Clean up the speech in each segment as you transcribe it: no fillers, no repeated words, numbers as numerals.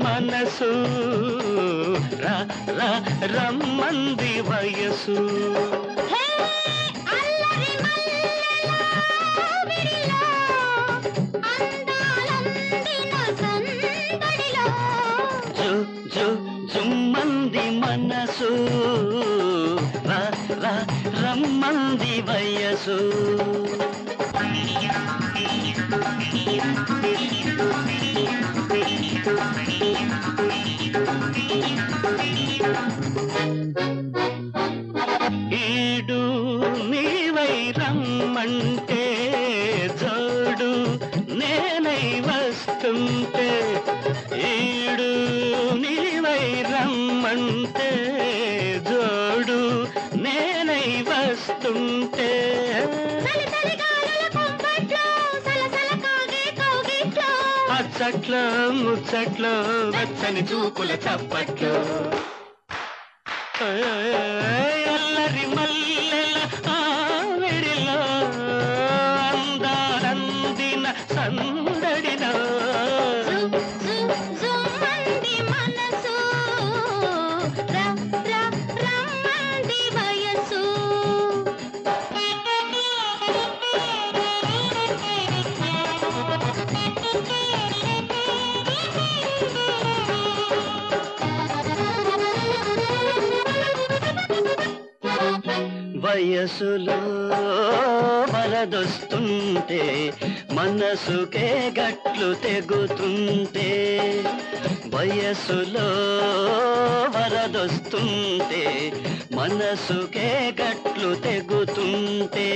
మనసు రా రా రమ్మంది వయసు జుమ్మంది మనసు రా రా రమ్మంది వయసు ఈడు నీవై రమ్మంటే జోడు నేనై వస్తుంటే ఈడు నీవై రమ్మంటే జోడు నేనై వస్తుంటే అచ్చట్లో ముచ్చట్లో వెచ్చని చూపుల చప్పట్లో అల్లరి మల్లెల ఆవిడిలో అందారందిన సందడిలో మనసు రమ్మంది వయసు వయసులో వరదొస్తుంటే మనసుకే గట్లు తెగుతుంటే వయసులో వరదొస్తుంటే మనసుకే గట్లు తెగుతుంటే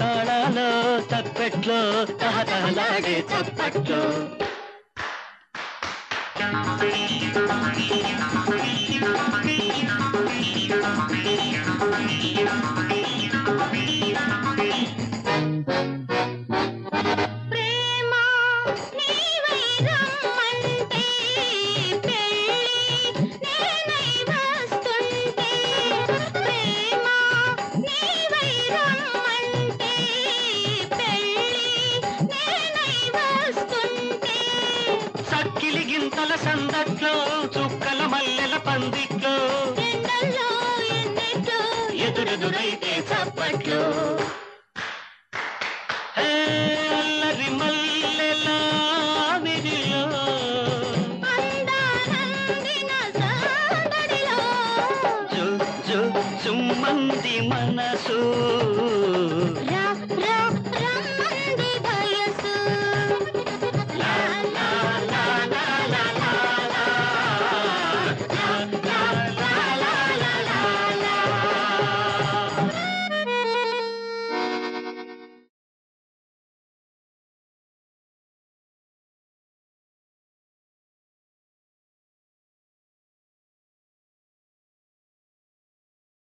తాళాలో తప్పెట్లో తహతహలాడే చప్పట్లో ప్రేమ నీవై రమ్మంటే పెళ్ళి నేనై వస్తుంటే ప్రేమ నీవై రమ్మంటే పెళ్ళి నేనై వస్తుంటే సక్కిలి గింతల సందట్లో చుక్కల మల్లెల పందిట్లో ఎండల్లో ఎన్నెట్లో ఎదురెదురైతే చప్పట్లో అల్లరి మల్లెల విడిలో అందానందిన సందడిలో జుమ్మంది మన